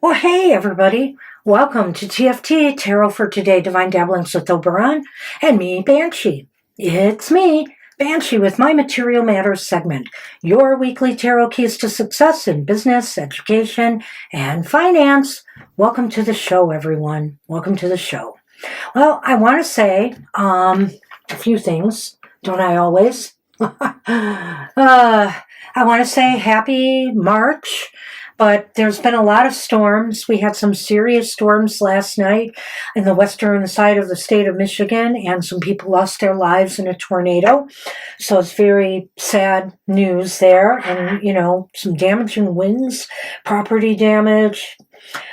Well, hey, everybody. Welcome to TFT, Tarot for Today, Divine Dabblings with Oberon, and me, Banshee. It's me, Banshee, with my Material Matters segment, your weekly tarot keys to success in business, education, and finance. Welcome to the show, everyone. Welcome to the show. Well, I want to say a few things, don't I always? I want to say happy March. But there's been a lot of storms. We had some serious storms last night in the western side of the state of Michigan, and some people lost their lives in a tornado. So it's very sad news there. And, some damaging winds, property damage.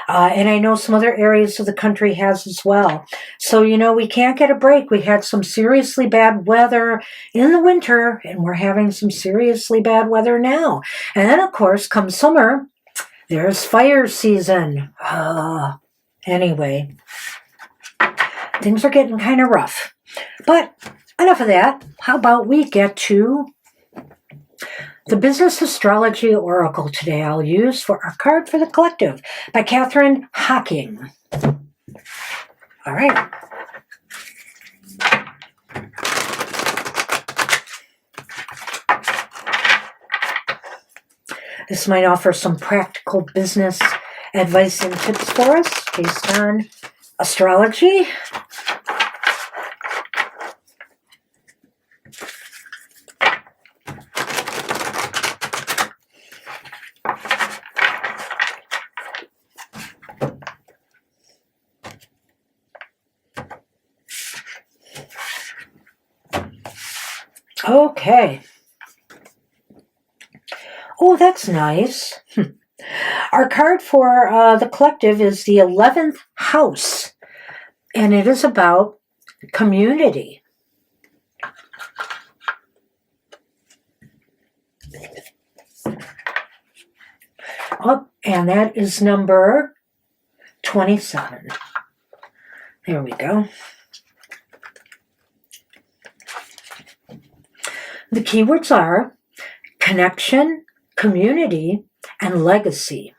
And I know some other areas of the country has as well. So, we can't get a break. We had some seriously bad weather in the winter, and we're having some seriously bad weather now. And then, of course, come summer, there's fire season. Anyway, things are getting kind of rough. But enough of that. How about we get to the Business Astrology Oracle today I'll use for our card for the collective by Catherine Hocking. All right. This might offer some practical business advice and tips for us based on astrology. Okay. Oh, that's nice. Our card for the collective is the 11th house, and it is about community. Oh, and that is number 27. There we go. The keywords are connection, community, and legacy.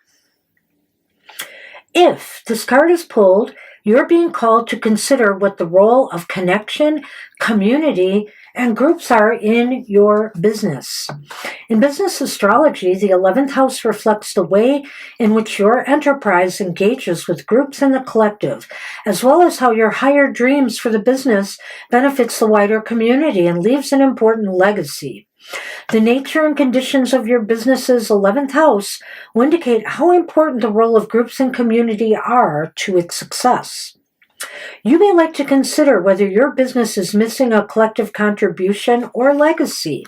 If this card is pulled, you're being called to consider what the role of connection, community, and groups are in your business. In business astrology, the 11th house reflects the way in which your enterprise engages with groups in the collective, as well as how your higher dreams for the business benefits the wider community and leaves an important legacy. The nature and conditions of your business's 11th house will indicate how important the role of groups and community are to its success. You may like to consider whether your business is missing a collective contribution or legacy.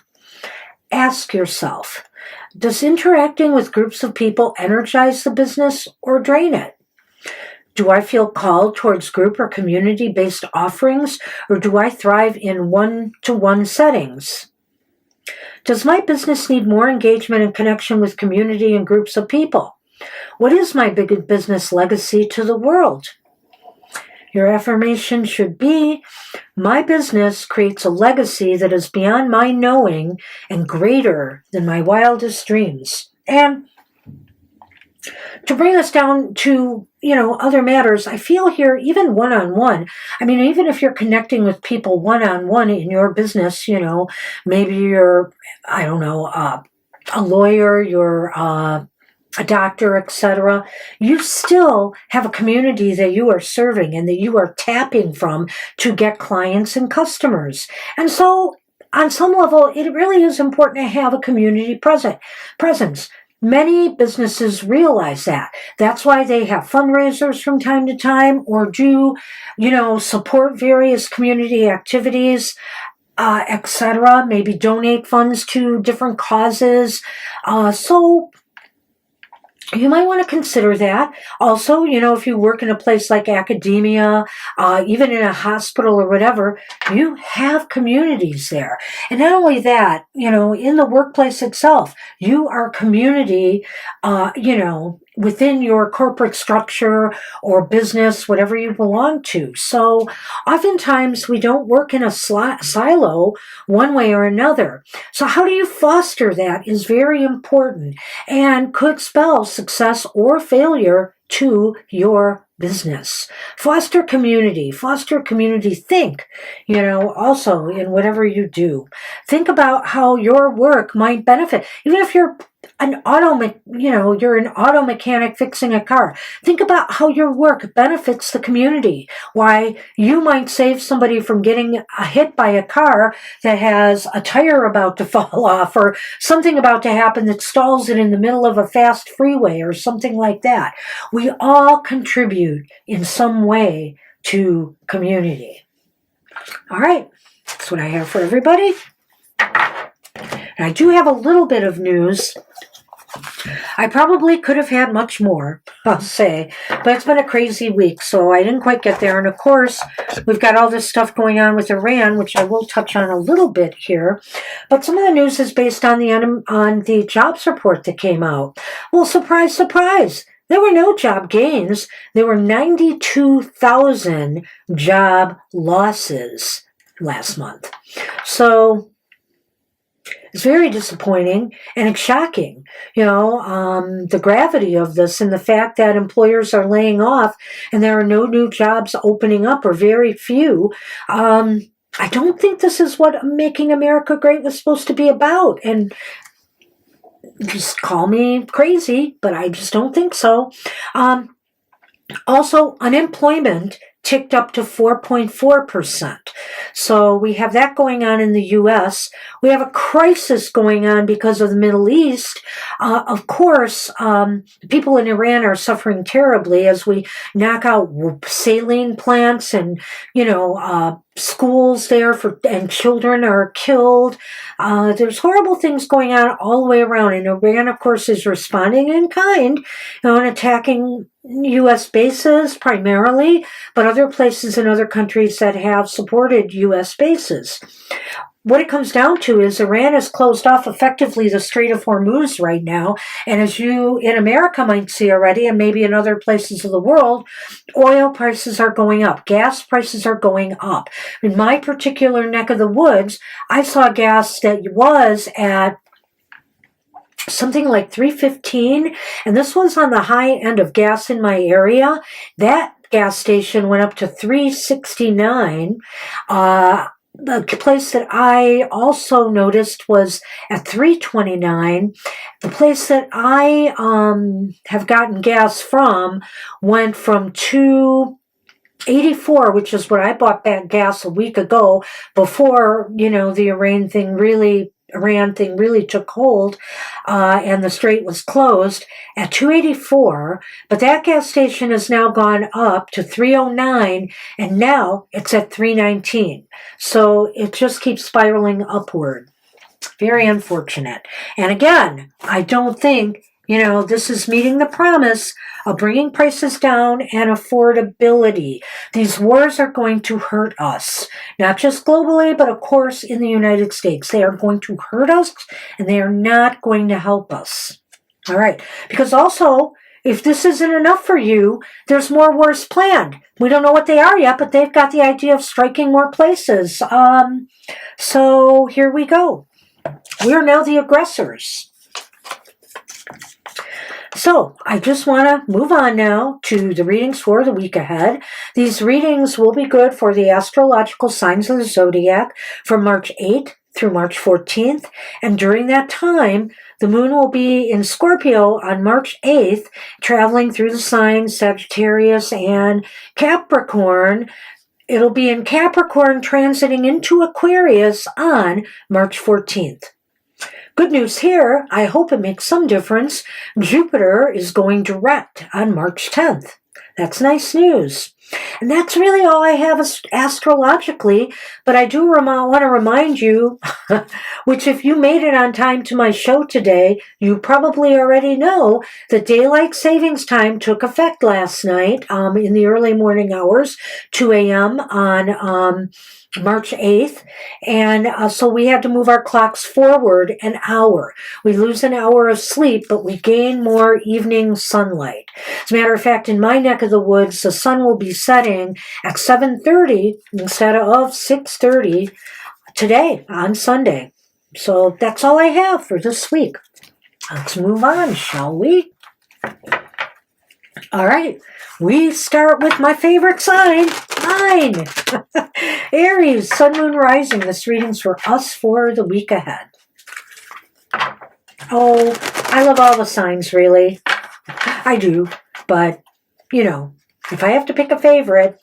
Ask yourself, does interacting with groups of people energize the business or drain it? Do I feel called towards group or community-based offerings, or do I thrive in one-to-one settings? Does my business need more engagement and connection with community and groups of people? What is my big business legacy to the world? Your affirmation should be, my business creates a legacy that is beyond my knowing and greater than my wildest dreams. And to bring us down to, other matters, I feel here, even one-on-one, even if you're connecting with people one-on-one in your business, maybe you're, a lawyer, you're a doctor, etc., you still have a community that you are serving and that you are tapping from to get clients and customers. And so, on some level, it really is important to have a community presence. Many businesses realize that. That's why they have fundraisers from time to time or do, support various community activities, etc. Maybe donate funds to different causes. So you might want to consider that. Also, if you work in a place like academia, even in a hospital or whatever, you have communities there. And not only that, in the workplace itself, you are community, within your corporate structure or business, whatever you belong to. So oftentimes we don't work in a silo one way or another. So how do you foster that is very important and could spell success or failure to your business. Foster community, think, also in whatever you do. Think about how your work might benefit, even if you're you're an auto mechanic fixing a car. Think about how your work benefits the community. Why you might save somebody from getting hit by a car that has a tire about to fall off or something about to happen that stalls it in the middle of a fast freeway or something like that. We all contribute in some way to community. All right, that's what I have for everybody. And I do have a little bit of news. I probably could have had much more, I'll say, but it's been a crazy week, so I didn't quite get there. And of course, we've got all this stuff going on with Iran, which I will touch on a little bit here. But some of the news is based on the jobs report that came out. Well, surprise, surprise. There were no job gains. There were 92,000 job losses last month. So it's very disappointing and it's shocking, the gravity of this and the fact that employers are laying off and there are no new jobs opening up or very few. I don't think this is what Making America Great was supposed to be about. And just call me crazy, but I just don't think so. Also, unemployment ticked up to 4.4%. So we have that going on in the U.S. We have a crisis going on because of the Middle East. Of course, people in Iran are suffering terribly as we knock out saline plants and, schools there and children are killed. There's horrible things going on all the way around. And Iran, of course, is responding in kind, and attacking U.S. bases primarily, but other places in other countries that have supported U.S. bases. What it comes down to is Iran has closed off effectively the Strait of Hormuz right now. And as you in America might see already, and maybe in other places of the world, oil prices are going up. Gas prices are going up. In my particular neck of the woods, I saw gas that was at something like $3.15, and this was on the high end of gas in my area. That gas station went up to $3.69. The place that I also noticed was at $3.29. The place that I have gotten gas from went from $2.84, which is what I bought that gas a week ago before, the Iran thing really took hold and the strait was closed at $2.84, but that gas station has now gone up to $3.09 and now it's at $3.19. So it just keeps spiraling upward. Very unfortunate. And again, I don't think this is meeting the promise of bringing prices down and affordability. These wars are going to hurt us, not just globally, but of course in the United States. They are going to hurt us and they are not going to help us. All right. Because also, if this isn't enough for you, there's more wars planned. We don't know what they are yet, but they've got the idea of striking more places. So here we go. We are now the aggressors. So I just want to move on now to the readings for the week ahead. These readings will be good for the astrological signs of the zodiac from March 8th through March 14th. And during that time, the moon will be in Scorpio on March 8th, traveling through the signs Sagittarius and Capricorn. It'll be in Capricorn transiting into Aquarius on March 14th. Good news here, I hope it makes some difference. Jupiter is going direct on March 10th. That's nice news. And that's really all I have astrologically, but I do want to remind you, which if you made it on time to my show today, you probably already know that daylight savings time took effect last night in the early morning hours, 2 a.m. on March 8th, and so we had to move our clocks forward an hour. We lose an hour of sleep, but we gain more evening sunlight. As a matter of fact, in my neck of the woods, the sun will be setting at 7:30 instead of 6:30 today on Sunday. So that's all I have for this week. Let's move on, shall we? All right, we start with my favorite sign, mine. Aries, Sun, Moon, Rising. This reading's for us for the week ahead. Oh, I love all the signs, really. I do, but, you know, if I have to pick a favorite,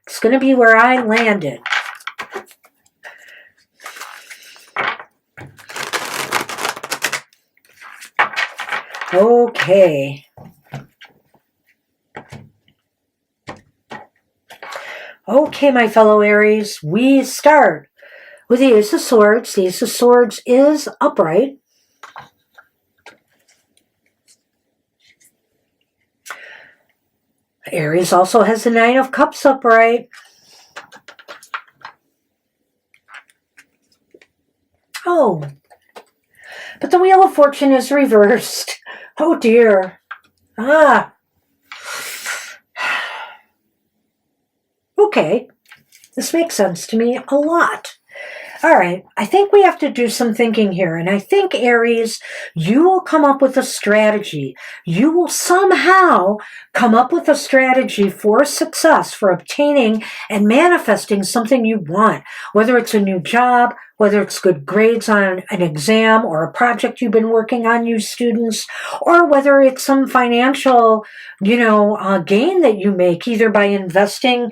it's going to be where I landed. Okay. Okay, my fellow Aries, we start with the Ace of Swords. The Ace of Swords is upright. Aries also has the Nine of Cups upright. Oh, but the Wheel of Fortune is reversed. Oh dear. Okay, this makes sense to me a lot. All right, I think we have to do some thinking here, and I think, Aries, you will come up with a strategy. You will somehow come up with a strategy for success, for obtaining and manifesting something you want, whether it's a new job, whether it's good grades on an exam or a project you've been working on, you students, or whether it's some financial, gain that you make, either by investing,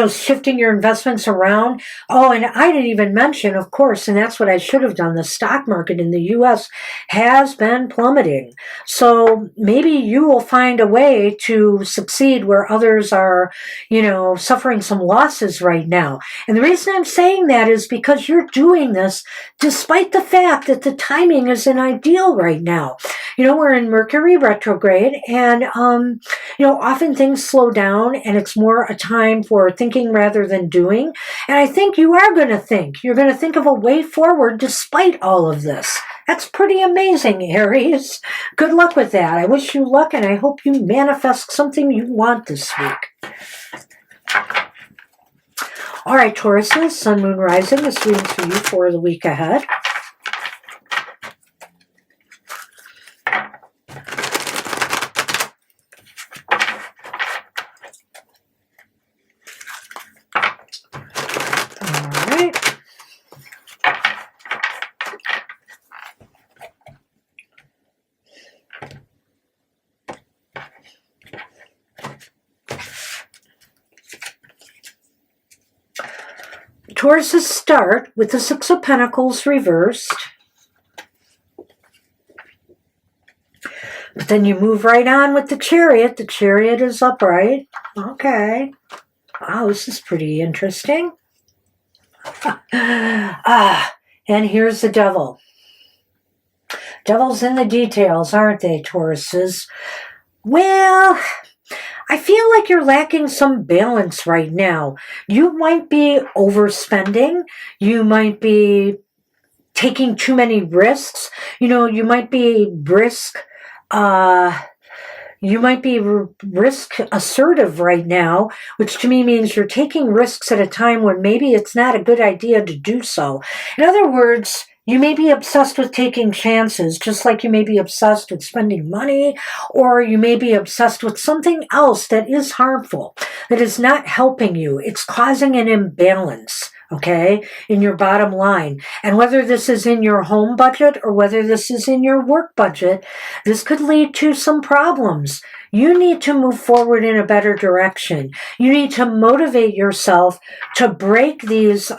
shifting your investments around. Oh, and I didn't even mention, of course, and that's what I should have done, the stock market in the U.S. has been plummeting. So maybe you will find a way to succeed where others are, suffering some losses right now. And the reason I'm saying that is because you're doing this despite the fact that the timing isn't ideal right now. We're in Mercury retrograde, and often things slow down, and it's more a time for thinking rather than doing. And I think you are going to think. You're going to think of a way forward despite all of this. That's pretty amazing, Aries. Good luck with that. I wish you luck, and I hope you manifest something you want this week. All right, Tauruses, Sun, Moon, Rising. This reading's for you for the week ahead. Tauruses start with the Six of Pentacles reversed. But then you move right on with the Chariot. The Chariot is upright. Okay. Wow, this is pretty interesting. And here's the Devil. Devil's in the details, aren't they, Tauruses? Well, I feel like you're lacking some balance right now. You might be overspending. You might be taking too many risks. You might be risk assertive right now, which to me means you're taking risks at a time when maybe it's not a good idea to do so. In other words, you may be obsessed with taking chances, just like you may be obsessed with spending money, or you may be obsessed with something else that is harmful, that is not helping you. It's causing an imbalance, okay, in your bottom line. And whether this is in your home budget or whether this is in your work budget, this could lead to some problems. you need to move forward in a better direction. You need to motivate yourself to break these, this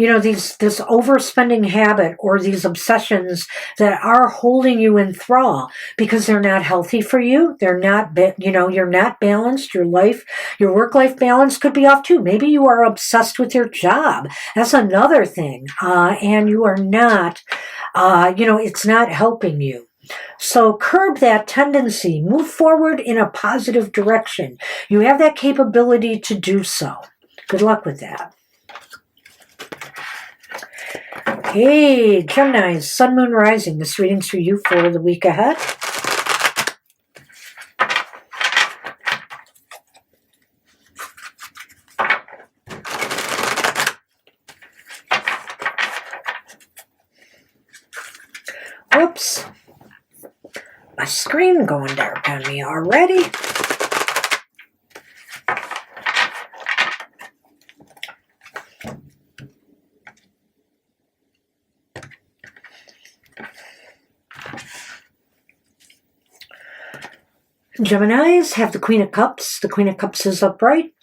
overspending habit or these obsessions that are holding you in thrall because they're not healthy for you. They're not, you're not balanced. Your work-life balance could be off too. Maybe you are obsessed with your job. That's another thing. And you are not, it's not helping you. So curb that tendency. Move forward in a positive direction. You have that capability to do so. Good luck with that. Okay, Gemini, Sun, Moon, Rising. This reading's for you for the week ahead. Whoops. My screen going dark on me already. Geminis have the Queen of Cups. The Queen of Cups is upright.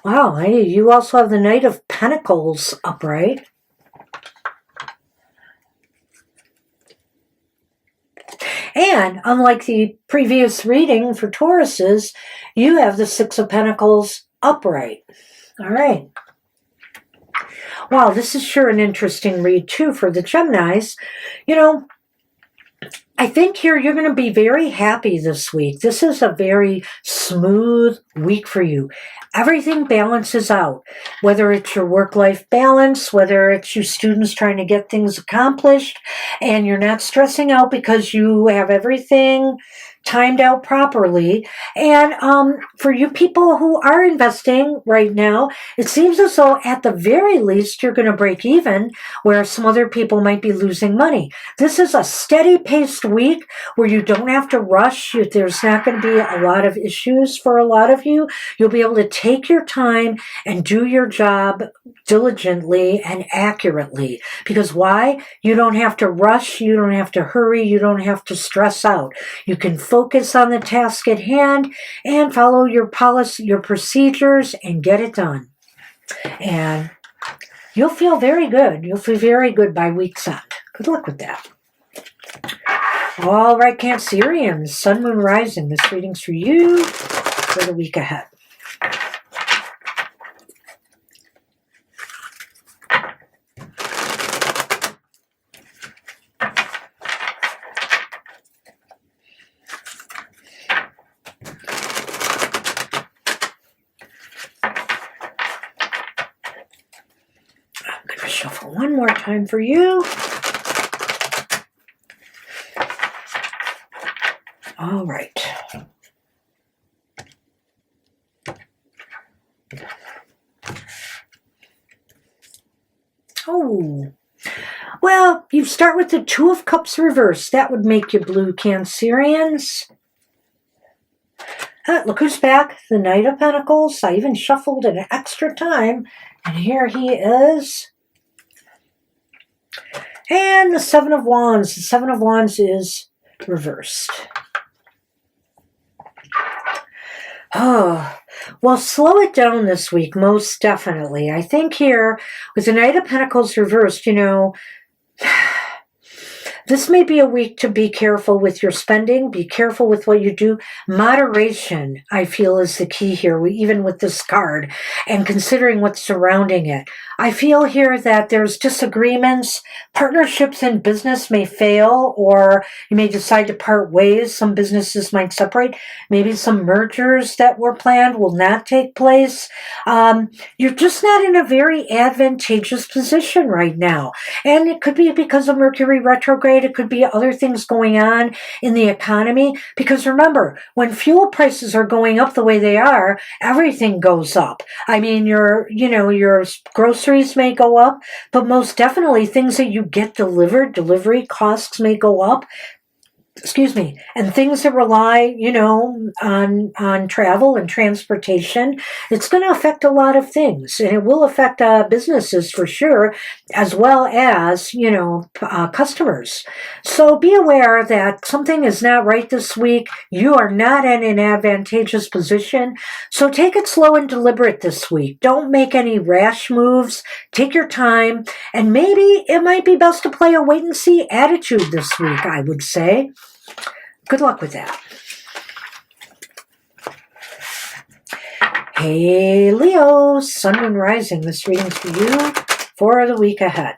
Wow, you also have the Knight of Pentacles upright. And unlike the previous reading for Tauruses, you have the Six of Pentacles upright. All right. Wow, this is sure an interesting read too for the Geminis. I think here you're going to be very happy this week. This is a very smooth week for you. Everything balances out, whether it's your work-life balance, whether it's you students trying to get things accomplished, and you're not stressing out because you have everything timed out properly. And for you people who are investing right now, it seems as though at the very least you're going to break even, where some other people might be losing money. This is a steady-paced week where you don't have to rush. There's not going to be a lot of issues for a lot of you. You'll be able to take your time and do your job diligently and accurately. Because why? You don't have to rush. You don't have to hurry. You don't have to stress out. You can focus on the task at hand and follow your policy, your procedures, and get it done. And you'll feel very good. You'll feel very good by week's end. Good luck with that. All right, Cancerians, Sun, Moon, Rising. This reading's for you for the week ahead. I'm going to shuffle one more time for you. All right. Oh, well, you start with the Two of Cups reversed. That would make you blue, Cancerians. Look who's back, the Knight of Pentacles. I even shuffled an extra time, and here he is. And the Seven of Wands. The Seven of Wands is reversed. Oh, well, slow it down this week, most definitely. I think here, with the Knight of Pentacles reversed, this may be a week to be careful with your spending. Be careful with what you do. Moderation, I feel, is the key here, even with this card, and considering what's surrounding it. I feel here that there's disagreements. Partnerships in business may fail, or you may decide to part ways. Some businesses might separate. Maybe some mergers that were planned will not take place. You're just not in a very advantageous position right now. And it could be because of Mercury retrograde. It could be other things going on in the economy. Because remember, when fuel prices are going up the way they are, everything goes up. I mean, your groceries may go up, but most definitely things that you get delivered, delivery costs may go up. and things that rely, on travel and transportation, it's going to affect a lot of things, and it will affect businesses for sure, as well as, customers. So be aware that something is not right this week. You are not in an advantageous position, so take it slow and deliberate this week. Don't make any rash moves. Take your time, and maybe it might be best to play a wait-and-see attitude this week, I would say. Good luck with that. Hey, Leo, Sun, Moon, Rising. This reading's for you for the week ahead.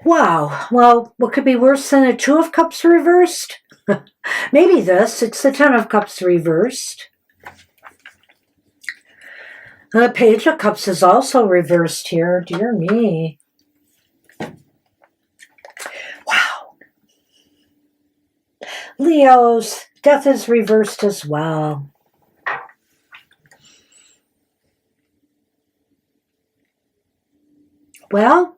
Wow, well, what could be worse than a Two of Cups reversed? Maybe this. It's the Ten of Cups reversed. The Page of Cups is also reversed here. Dear me. Wow. Leos, Death is reversed as well. Well,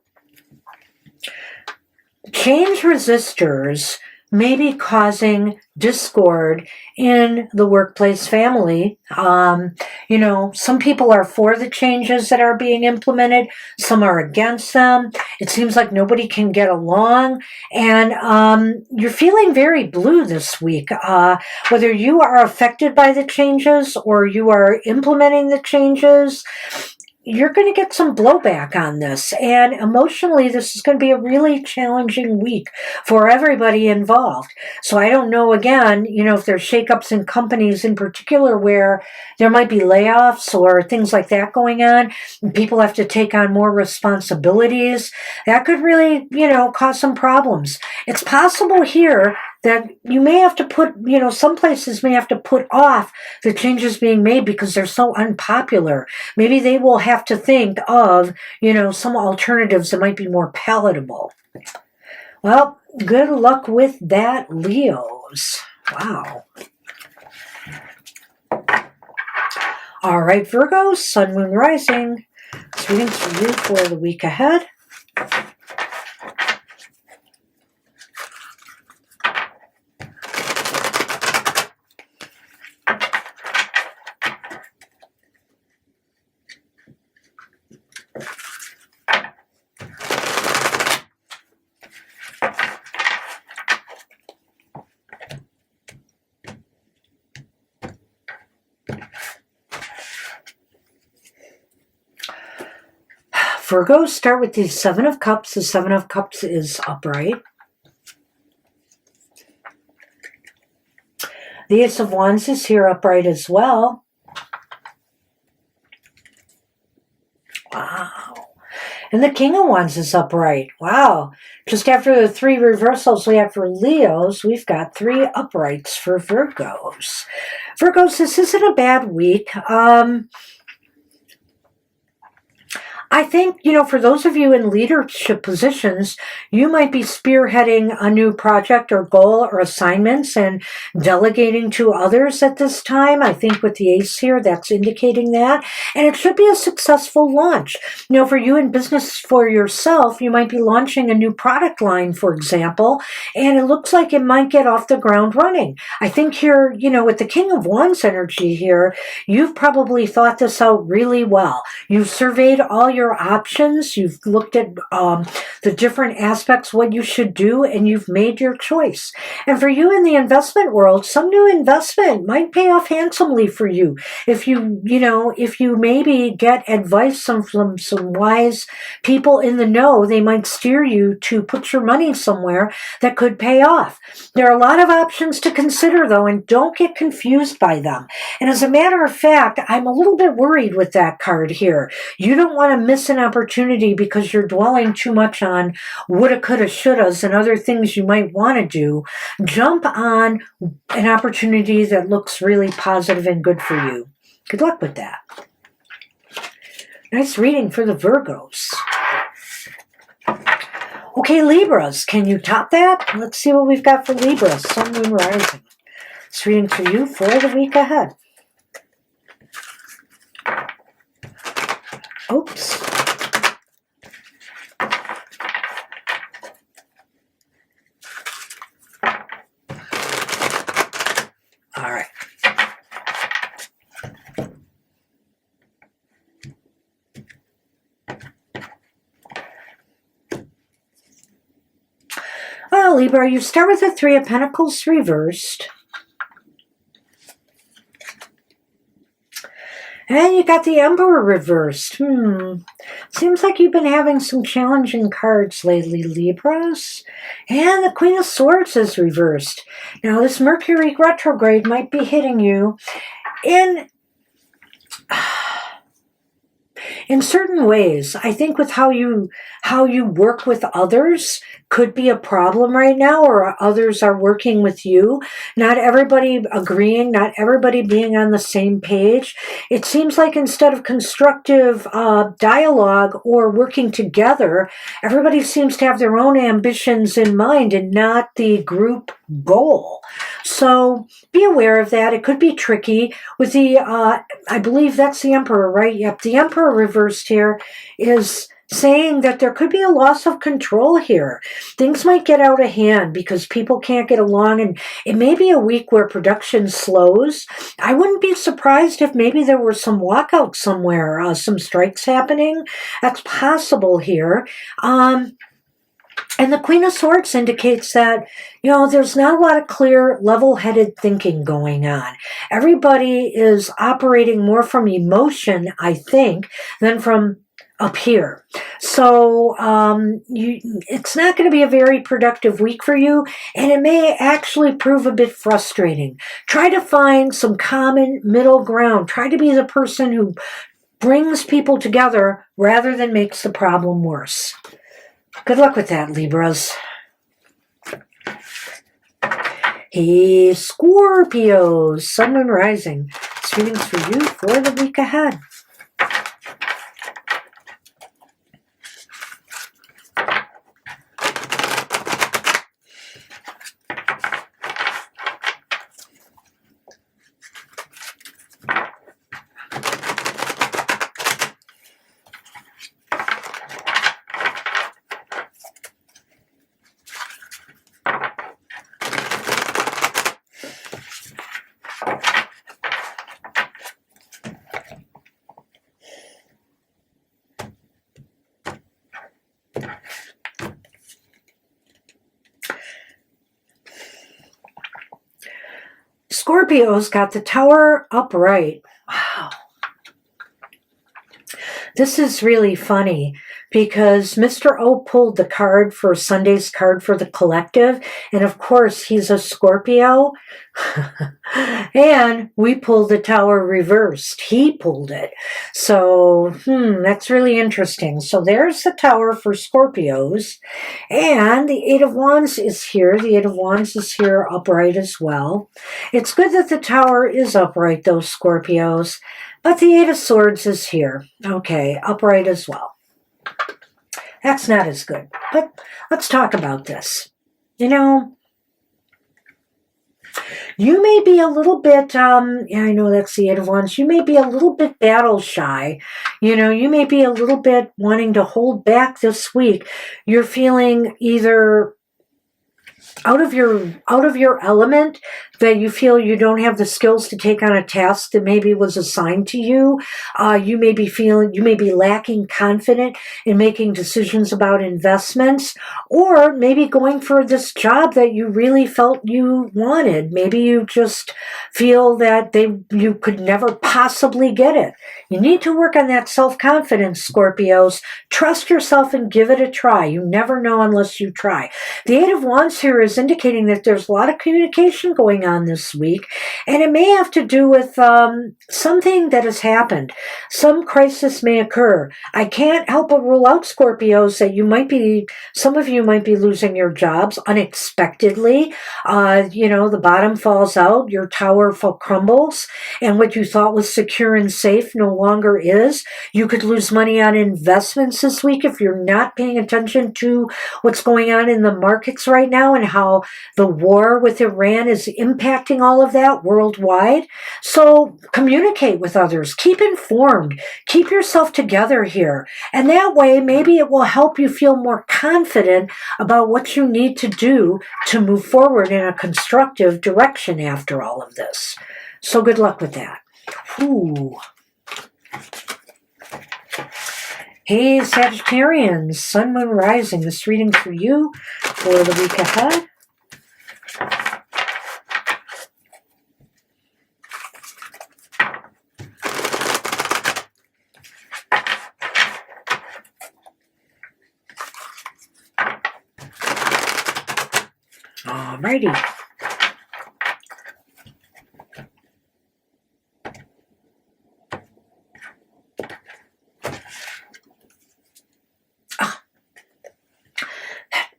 change resistors may be causing discord in the workplace family. Some people are for the changes that are being implemented. Some are against them. It seems like nobody can get along. And you're feeling very blue this week. Whether you are affected by the changes or you are implementing the changes, you're going to get some blowback on this. And emotionally, this is going to be a really challenging week for everybody involved. So I don't know, again, if there's shakeups in companies in particular where there might be layoffs or things like that going on, and people have to take on more responsibilities. That could really, cause some problems. It's possible here that you may have to put, some places may have to put off the changes being made because they're so unpopular. Maybe they will have to think of, some alternatives that might be more palatable. Well, good luck with that, Leos. Wow. All right, Virgo, Sun, Moon, Rising. This reading's for you for the week ahead. Virgo, start with the Seven of Cups. The Seven of Cups is upright. The Ace of Wands is here upright as well. Wow. And the King of Wands is upright. Wow. Just after the 3 reversals we had for Leos, we've got 3 uprights for Virgos. Virgos, this isn't a bad week. I think, for those of you in leadership positions, you might be spearheading a new project or goal or assignments and delegating to others at this time. I think with the ace here, that's indicating that. And it should be a successful launch. For you in business for yourself, you might be launching a new product line, for example, and it looks like it might get off the ground running. I think here, with the King of Wands energy here, you've probably thought this out really well. You've surveyed all your options, you've looked at the different aspects, what you should do, and you've made your choice. And for you in the investment world, some new investment might pay off handsomely for you. If you maybe get advice from some wise people in the know, they might steer you to put your money somewhere that could pay off. There are a lot of options to consider, though, and don't get confused by them. And as a matter of fact, I'm a little bit worried with that card here. You don't want to miss an opportunity because you're dwelling too much on woulda, coulda, shouldas and other things you might want to do. Jump on an opportunity that looks really positive and good for you. Good luck with that. Nice reading for the Virgos. Okay, Libras, can you top that? Let's see what we've got for Libra, Sun, Moon, Rising. It's reading for you for the week ahead. Oops. All right. Well, Libra, you start with the Three of Pentacles reversed. And you got the Emperor reversed. Seems like you've been having some challenging cards lately, Libras. And the Queen of Swords is reversed. Now, this Mercury retrograde might be hitting you in certain ways. I think with how you work with others could be a problem right now, or others are working with you. Not everybody agreeing, not everybody being on the same page. It seems like instead of constructive dialogue or working together, everybody seems to have their own ambitions in mind and not the group goal. So be aware of that. It could be tricky with the, I believe that's the Emperor, right? Yep, the Emperor reversed here is saying that there could be a loss of control here. Things might get out of hand because people can't get along, and it may be a week where production slows. I wouldn't be surprised if maybe there were some walkouts somewhere, some strikes happening. That's possible here. And the Queen of Swords indicates that, there's not a lot of clear, level-headed thinking going on. Everybody is operating more from emotion, I think, than from up here. So it's not going to be a very productive week for you, and it may actually prove a bit frustrating. Try to find some common middle ground. Try to be the person who brings people together rather than makes the problem worse. Good luck with that, Libras. Hey, Scorpios, Sun, Moon, Rising. It's readings for you for the week ahead. Scorpio's got the Tower upright. Wow. This is really funny because Mr. O pulled the card for Sunday's card for the collective. And of course, he's a Scorpio. And we pulled the Tower reversed. He pulled it. So, that's really interesting. So there's the Tower for Scorpios. And the Eight of Wands is here. The Eight of Wands is here upright as well. It's good that the Tower is upright, though, Scorpios. But the Eight of Swords is here. Okay, upright as well. That's not as good. But let's talk about this. You may be a little bit, I know that's the Eight of Wands. You may be a little bit battle shy. You may be a little bit wanting to hold back this week. You're feeling either out of your element, that you feel you don't have the skills to take on a task that maybe was assigned to you. You may be lacking confidence in making decisions about investments, or maybe going for this job that you really felt you wanted. Maybe you just feel that you could never possibly get it. You need to work on that self-confidence, Scorpios. Trust yourself and give it a try. You never know unless you try. The Eight of Wands here is indicating that there's a lot of communication going on this week, and it may have to do with something that has happened. Some crisis may occur. I can't help but rule out, Scorpios, that some of you might be losing your jobs unexpectedly. The bottom falls out, your tower crumbles, and what you thought was secure and safe no longer is. You could lose money on investments this week if you're not paying attention to what's going on in the markets right now and how the war with Iran is impacting all of that worldwide. So communicate with others, keep informed, keep yourself together here. And that way, maybe it will help you feel more confident about what you need to do to move forward in a constructive direction after all of this. So good luck with that. Ooh. Hey, Sagittarians, Sun, Moon, Rising. This reading for you for the week ahead. Alrighty.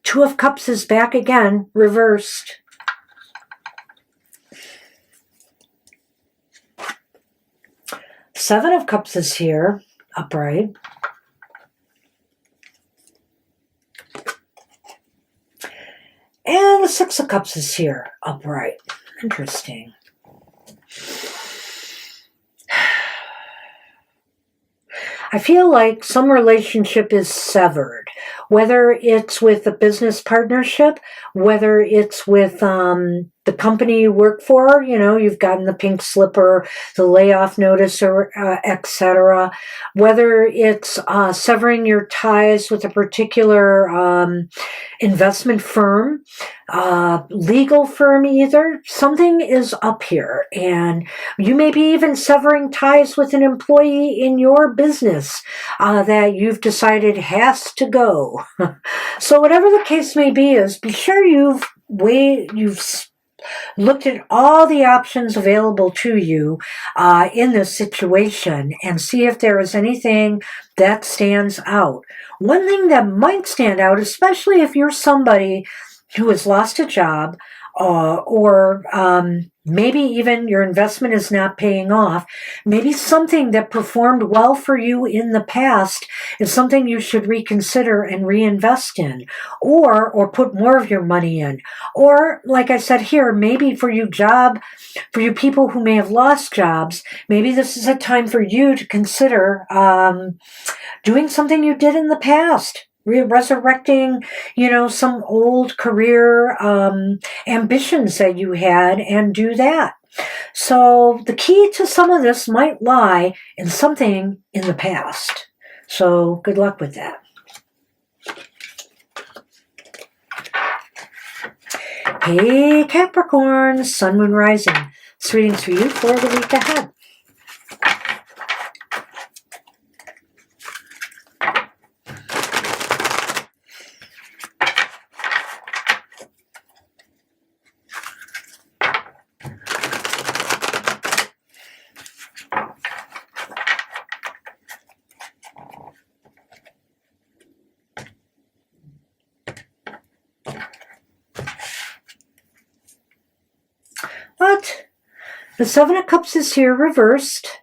Two of Cups is back again, reversed. Seven of Cups is here, upright. And the Six of Cups is here, upright. Interesting. I feel like some relationship is severed, whether it's with a business partnership, whether it's with the company you work for, you've gotten the pink slipper, the layoff notice, or etc. Whether it's severing your ties with a particular investment firm, legal firm either, something is up here. And you may be even severing ties with an employee in your business that you've decided has to go. So whatever the case may be be sure you've looked at all the options available to you in this situation and see if there is anything that stands out. One thing that might stand out, especially if you're somebody who has lost a job or maybe even your investment is not paying off, maybe something that performed well for you in the past is something you should reconsider and reinvest in, or put more of your money in. Or, like I said here, maybe for you people who may have lost jobs, maybe this is a time for you to consider doing something you did in the past. Resurrecting, some old career ambitions that you had and do that. So the key to some of this might lie in something in the past. So good luck with that. Hey, Capricorn, Sun, Moon, Rising. This reading's for you for the week ahead. But the Seven of Cups is here reversed.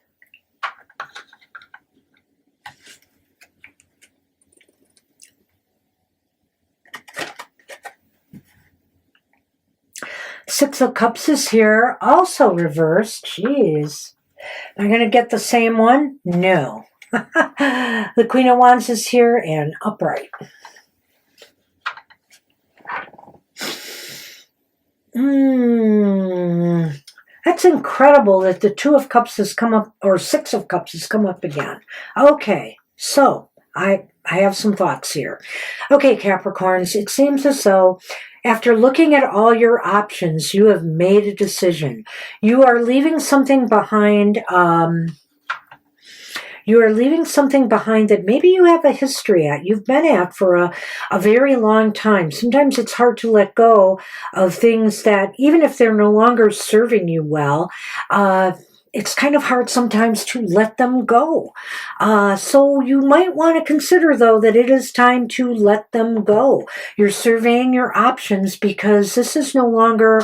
Six of Cups is here, also reversed. Jeez. Am I going to get the same one? No. The Queen of Wands is here and upright. That's incredible that the Two of Cups has come up, or Six of Cups has come up again. Okay, so I have some thoughts here. Okay, Capricorns, it seems as though after looking at all your options, you have made a decision. You are leaving something behind. You are leaving something behind that maybe you have a history at. You've been at for a very long time. Sometimes it's hard to let go of things that, even if they're no longer serving you well, it's kind of hard sometimes to let them go. So you might want to consider, though, that it is time to let them go. You're surveying your options because this is no longer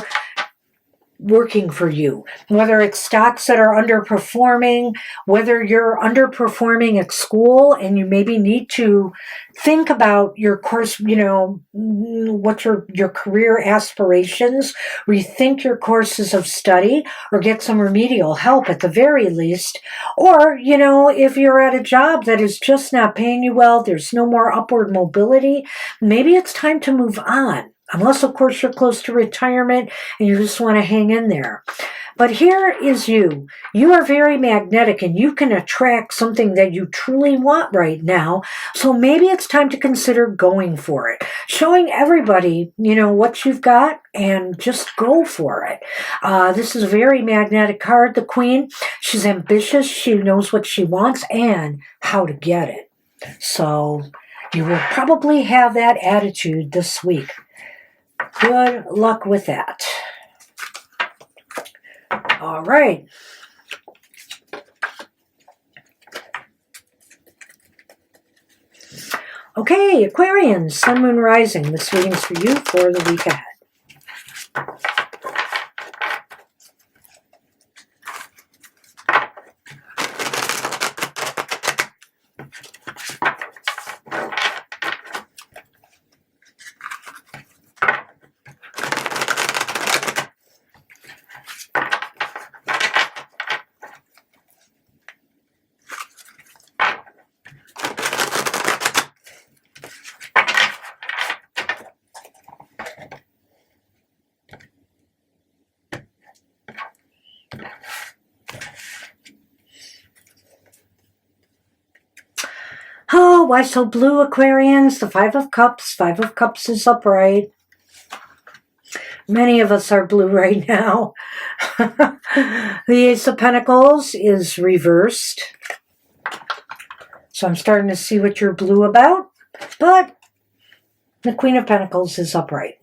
working for you. Whether it's stocks that are underperforming, whether you're underperforming at school and you maybe need to think about your course, what your career aspirations, rethink your courses of study, or get some remedial help at the very least. Or, if you're at a job that is just not paying you well, there's no more upward mobility, maybe it's time to move on. Unless, of course, you're close to retirement and you just want to hang in there. But here is you. You are very magnetic and you can attract something that you truly want right now. So maybe it's time to consider going for it. Showing everybody, what you've got and just go for it. This is a very magnetic card, the Queen. She's ambitious. She knows what she wants and how to get it. So you will probably have that attitude this week. Good luck with that. All right. Okay, Aquarians, Sun, Moon, Rising. This reading's for you for the week ahead. Oh, why so blue, Aquarians? The Five of Cups. Five of Cups is upright. Many of us are blue right now. The Ace of Pentacles is reversed. So I'm starting to see what you're blue about. But the Queen of Pentacles is upright.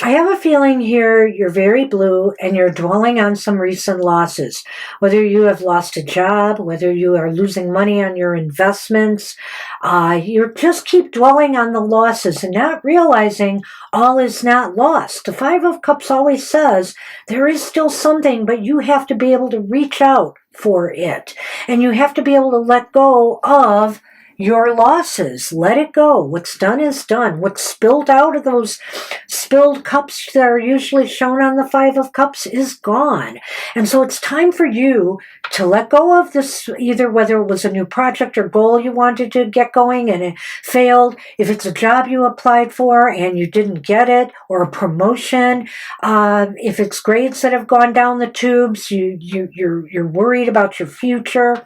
I have a feeling here you're very blue and you're dwelling on some recent losses. Whether you have lost a job, whether you are losing money on your investments, you just keep dwelling on the losses and not realizing all is not lost. The Five of Cups always says there is still something, but you have to be able to reach out for it. And you have to be able to let go of your losses. Let it go. What's done is done. What's spilled out of those spilled cups that are usually shown on the Five of Cups is gone. And so it's time for you to let go of this, either whether it was a new project or goal you wanted to get going and it failed, if it's a job you applied for and you didn't get it, or a promotion, if it's grades that have gone down the tubes, you're worried about your future.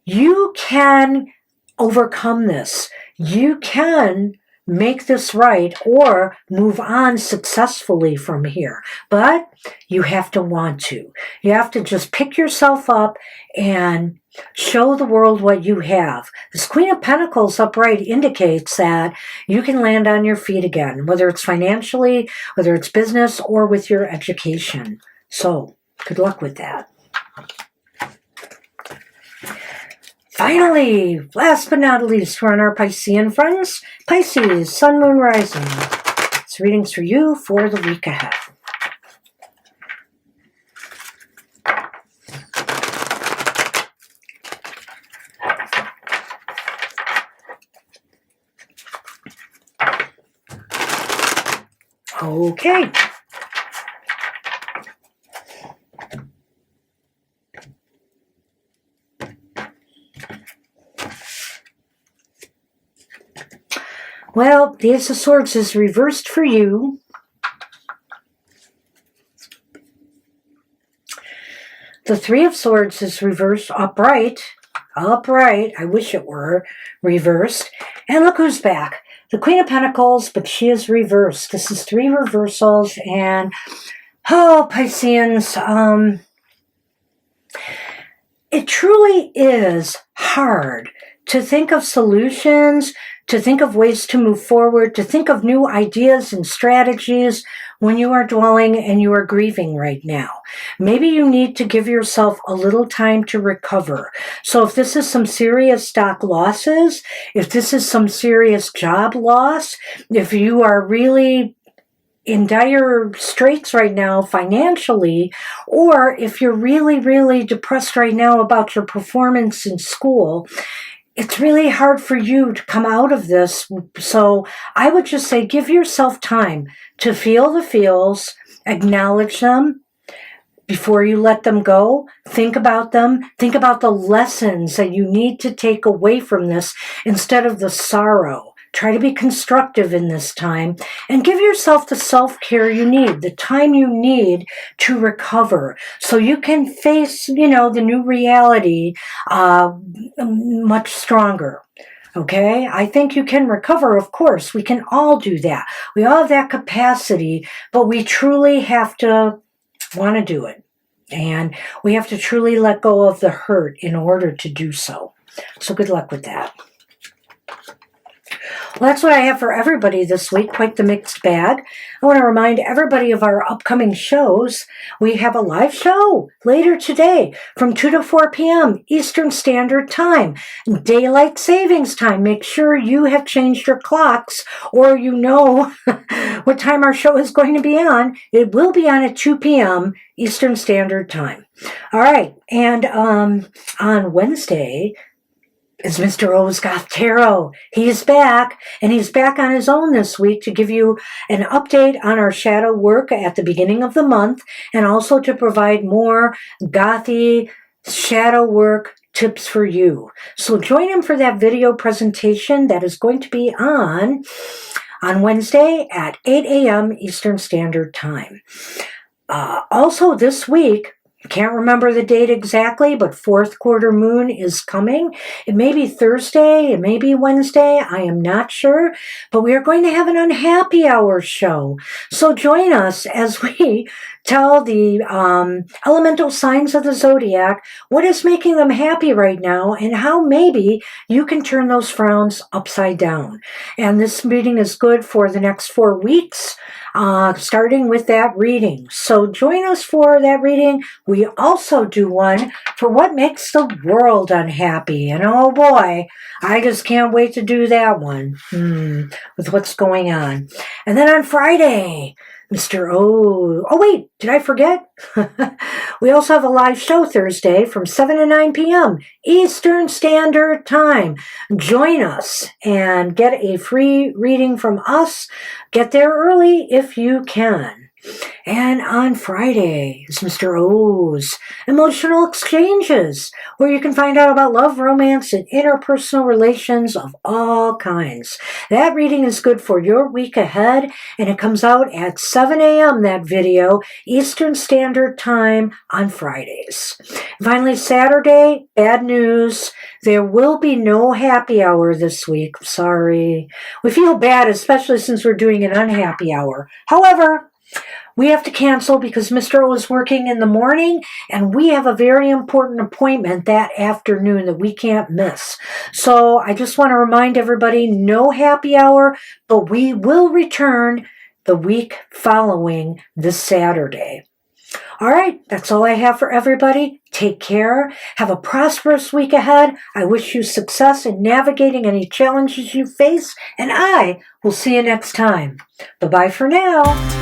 You can overcome this. You can make this right or move on successfully from here. But you have to want to. You have to just pick yourself up and show the world what you have. This Queen of Pentacles upright indicates that you can land on your feet again, whether it's financially, whether it's business, or with your education. So, good luck with that. Finally, last but not least, we're on our Piscean friends. Pisces, Sun, Moon, Rising. This reading's for you for the week ahead. Okay. Well, the Ace of Swords is reversed for you. The Three of Swords is reversed, upright. I wish it were reversed. And look who's back. The Queen of Pentacles, but she is reversed. This is three reversals. And, oh, Pisceans, It truly is hard to think of solutions, to think of ways to move forward, to think of new ideas and strategies when you are dwelling and you are grieving right now. Maybe you need to give yourself a little time to recover. So if this is some serious stock losses, if this is some serious job loss, if you are really in dire straits right now financially, or if you're really, really depressed right now about your performance in school, it's really hard for you to come out of this. So I would just say give yourself time to feel the feels, acknowledge them before you let them go. Think about them. Think about the lessons that you need to take away from this instead of the sorrow. Try to be constructive in this time and give yourself the self-care you need, the time you need to recover so you can face, the new reality much stronger. Okay? I think you can recover, of course. We can all do that. We all have that capacity, but we truly have to want to do it. And we have to truly let go of the hurt in order to do so. So good luck with that. Well, that's what I have for everybody this week, quite the mixed bag. I want to remind everybody of our upcoming shows. We have a live show later today from 2 to 4 p.m. Eastern Standard Time, Daylight Savings Time. Make sure you have changed your clocks or you know what time our show is going to be on. It will be on at 2 p.m. Eastern Standard Time. All right, and on Wednesday is Mr. O's Goth Tarot. He's back, and he's back on his own this week to give you an update on our shadow work at the beginning of the month, and also to provide more gothy shadow work tips for you. So join him for that video presentation that is going to be on Wednesday at 8 a.m. Eastern Standard Time. Also this week, can't remember the date exactly, but fourth quarter moon is coming. It may be Thursday, it may be Wednesday, I am not sure, but we are going to have an unhappy hour show. So join us as we tell the elemental signs of the zodiac what is making them happy right now and how maybe you can turn those frowns upside down. And this reading is good for the next 4 weeks. Starting with that reading. So join us for that reading. We also do one for what makes the world unhappy. And oh boy, I just can't wait to do that one with what's going on. And then on Friday, Mr. O. Oh, wait, did I forget? We also have a live show Thursday from 7 to 9 p.m. Eastern Standard Time. Join us and get a free reading from us. Get there early if you can. And on Friday is Mr. O's Emotional Exchanges, where you can find out about love, romance, and interpersonal relations of all kinds. That reading is good for your week ahead, and it comes out at 7 a.m., that video, Eastern Standard Time on Fridays. Finally, Saturday, bad news. There will be no happy hour this week. Sorry. We feel bad, especially since we're doing an unhappy hour. However, we have to cancel because Mr. O is working in the morning and we have a very important appointment that afternoon that we can't miss. So I just want to remind everybody, no happy hour, but we will return the week following this Saturday. All right, that's all I have for everybody. Take care. Have a prosperous week ahead. I wish you success in navigating any challenges you face, and I will see you next time. Bye-bye for now.